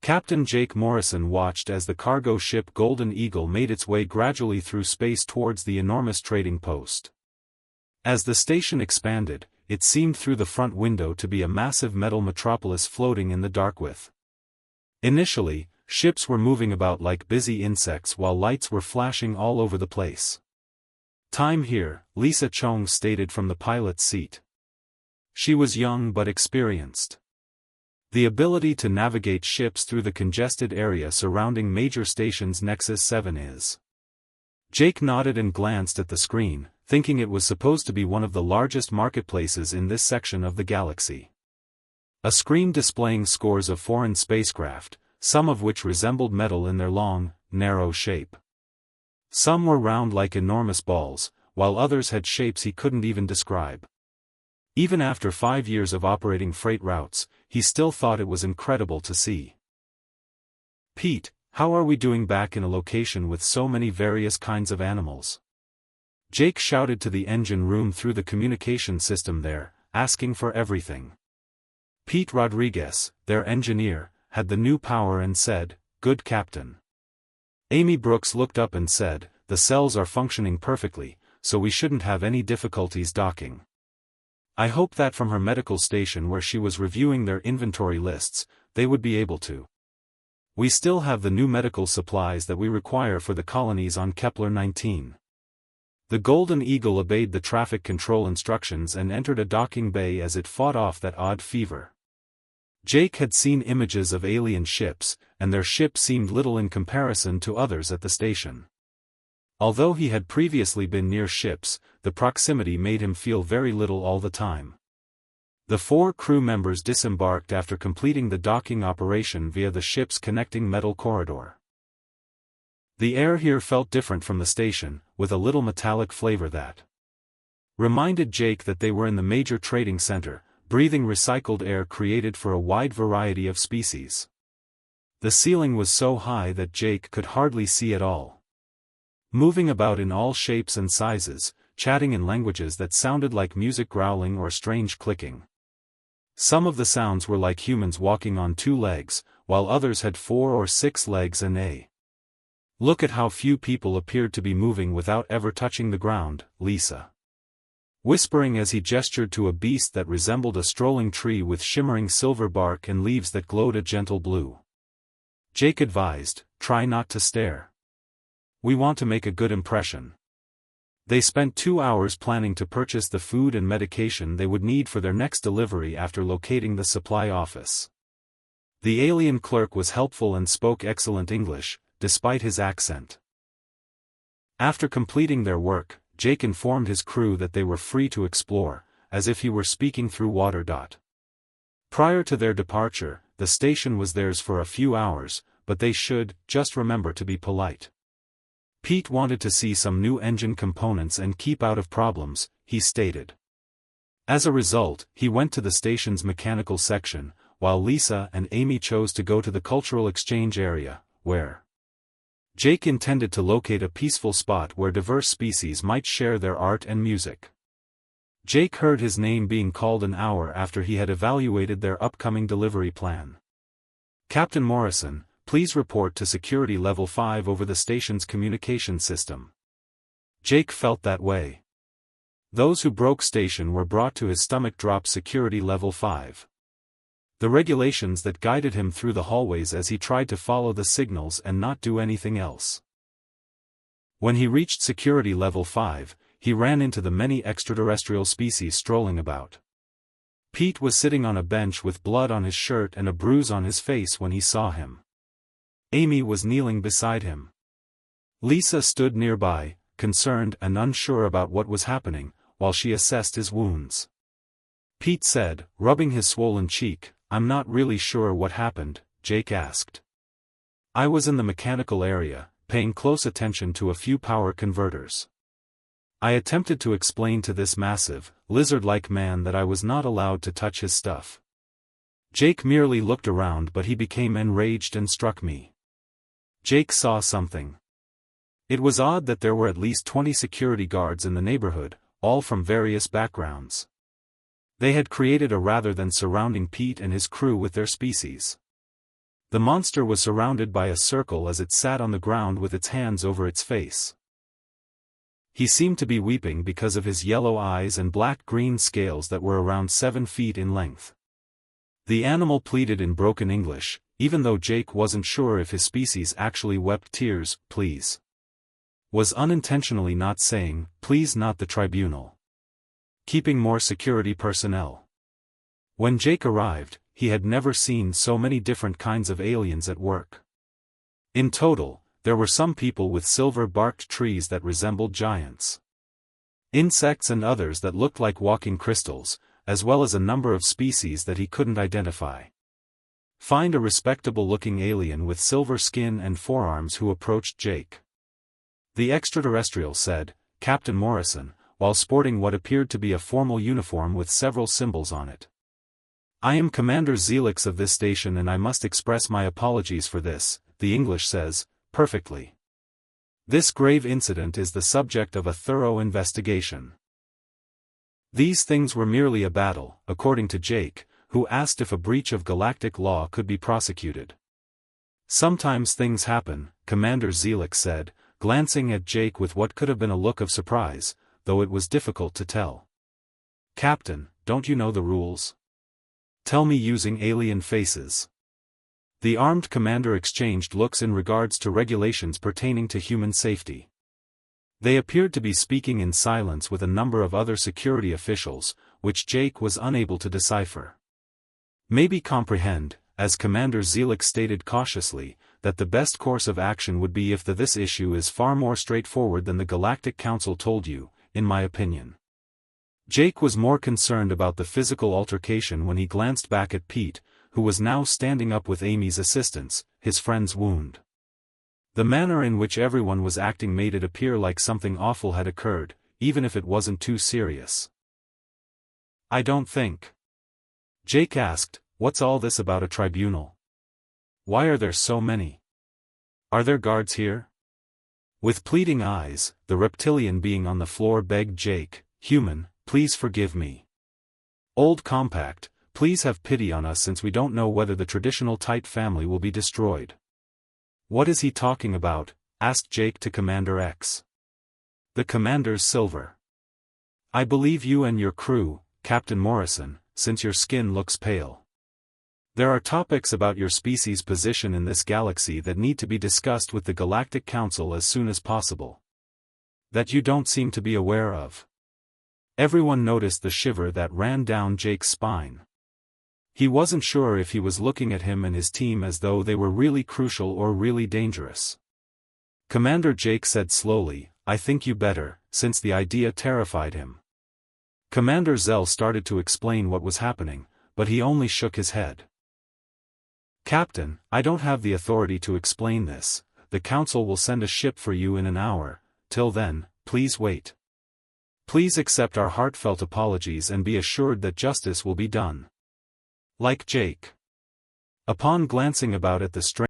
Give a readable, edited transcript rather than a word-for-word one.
Captain Jake Morrison watched as the cargo ship Golden Eagle made its way gradually through space towards the enormous trading post. As the station expanded, it seemed through the front window to be a massive metal metropolis floating in the dark with. Initially, ships were moving about like busy insects while lights were flashing all over the place. "Time here," Lisa Chung stated from the pilot's seat. She was young but experienced. The ability to navigate ships through the congested area surrounding major stations Nexus 7 is. Jake nodded and glanced at the screen, thinking it was supposed to be one of the largest marketplaces in this section of the galaxy. A screen displaying scores of foreign spacecraft, some of which resembled metal in their long, narrow shape. Some were round like enormous balls, while others had shapes he couldn't even describe. Even after 5 years of operating freight routes, he still thought it was incredible to see. "Pete, how are we doing back in a location with so many various kinds of animals?" Jake shouted to the engine room through the communication system there, asking for everything. Pete Rodriguez, their engineer, had the new power and said, "Good Captain." Amy Brooks looked up and said, "The cells are functioning perfectly, so we shouldn't have any difficulties docking." I hope that from her medical station where she was reviewing their inventory lists, they would be able to. We still have the new medical supplies that we require for the colonies on Kepler-19. The Golden Eagle obeyed the traffic control instructions and entered a docking bay as it fought off that odd fever. Jake had seen images of alien ships, and their ship seemed little in comparison to others at the station. Although he had previously been near ships, the proximity made him feel very little all the time. The 4 crew members disembarked after completing the docking operation via the ship's connecting metal corridor. The air here felt different from the station, with a little metallic flavor that reminded Jake that they were in the major trading center, breathing recycled air created for a wide variety of species. The ceiling was so high that Jake could hardly see at all. Moving about in all shapes and sizes, chatting in languages that sounded like music growling or strange clicking. Some of the sounds were like humans walking on 2 legs, while others had 4 or 6 legs and a. "Look at how few people appeared to be moving without ever touching the ground," Lisa whispering as he gestured to a beast that resembled a strolling tree with shimmering silver bark and leaves that glowed a gentle blue. Jake advised, "Try not to stare. We want to make a good impression." They spent 2 hours planning to purchase the food and medication they would need for their next delivery after locating the supply office. The alien clerk was helpful and spoke excellent English, despite his accent. After completing their work, Jake informed his crew that they were free to explore, as if he were speaking through water. Prior to their departure, the station was theirs for a few hours, but they should just remember to be polite. Pete wanted to see some new engine components and keep out of problems, he stated. As a result, he went to the station's mechanical section, while Lisa and Amy chose to go to the cultural exchange area, where Jake intended to locate a peaceful spot where diverse species might share their art and music. Jake heard his name being called an hour after he had evaluated their upcoming delivery plan. "Captain Morrison, please report to Security Level 5 over the station's communication system." Jake felt that way. Those who broke station were brought to his stomach-drop Security Level 5. The regulations that guided him through the hallways as he tried to follow the signals and not do anything else. When he reached Security Level 5, he ran into the many extraterrestrial species strolling about. Pete was sitting on a bench with blood on his shirt and a bruise on his face when he saw him. Amy was kneeling beside him. Lisa stood nearby, concerned and unsure about what was happening, while she assessed his wounds. Pete said, rubbing his swollen cheek, "I'm not really sure what happened," Jake asked. "I was in the mechanical area, paying close attention to a few power converters. I attempted to explain to this massive, lizard-like man that I was not allowed to touch his stuff. Jake merely looked around, but he became enraged and struck me." Jake saw something. It was odd that there were at least 20 security guards in the neighborhood, all from various backgrounds. They had created a rather than surrounding Pete and his crew with their species. The monster was surrounded by a circle as it sat on the ground with its hands over its face. He seemed to be weeping because of his yellow eyes and black-green scales that were around 7 feet in length. The animal pleaded in broken English, even though Jake wasn't sure if his species actually wept tears. Please. Was unintentionally not saying, please, not the tribunal. Keeping more security personnel. When Jake arrived, he had never seen so many different kinds of aliens at work. In total, there were some people with silver-barked trees that resembled giants, insects and others that looked like walking crystals, as well as a number of species that he couldn't identify. Find a respectable-looking alien with silver skin and forearms who approached Jake. The extraterrestrial said, Captain Morrison, while sporting what appeared to be a formal uniform with several symbols on it. I am Commander Zelix of this station and I must express my apologies for this, the English says, perfectly. This grave incident is the subject of a thorough investigation. These things were merely a battle, according to Jake, who asked if a breach of galactic law could be prosecuted. Sometimes things happen, Commander Zelix said, glancing at Jake with what could have been a look of surprise, though it was difficult to tell. Captain, don't you know the rules? Tell me using alien faces. The armed commander exchanged looks in regards to regulations pertaining to human safety. They appeared to be speaking in silence with a number of other security officials, which Jake was unable to decipher. Maybe comprehend, as Commander Zelix stated cautiously, that the best course of action would be if this issue is far more straightforward than the Galactic Council told you, in my opinion. Jake was more concerned about the physical altercation when he glanced back at Pete, who was now standing up with Amy's assistance, his friend's wound. The manner in which everyone was acting made it appear like something awful had occurred, even if it wasn't too serious. I don't think. Jake asked, what's all this about a tribunal? Why are there so many? Are there guards here? With pleading eyes, the reptilian being on the floor begged Jake, human, please forgive me. Old Compact, please have pity on us since we don't know whether the traditional Tite family will be destroyed. What is he talking about? Asked Jake to Commander X. The commander's silver. I believe you and your crew, Captain Morrison, since your skin looks pale. There are topics about your species' position in this galaxy that need to be discussed with the Galactic Council as soon as possible. That you don't seem to be aware of. Everyone noticed the shiver that ran down Jake's spine. He wasn't sure if he was looking at him and his team as though they were really crucial or really dangerous. Commander Jake said slowly, I think you better, since the idea terrified him. Commander Zell started to explain what was happening, but he only shook his head. Captain, I don't have the authority to explain this. The Council will send a ship for you in an hour. Till then, please wait. Please accept our heartfelt apologies and be assured that justice will be done. Like Jake. Upon glancing about at the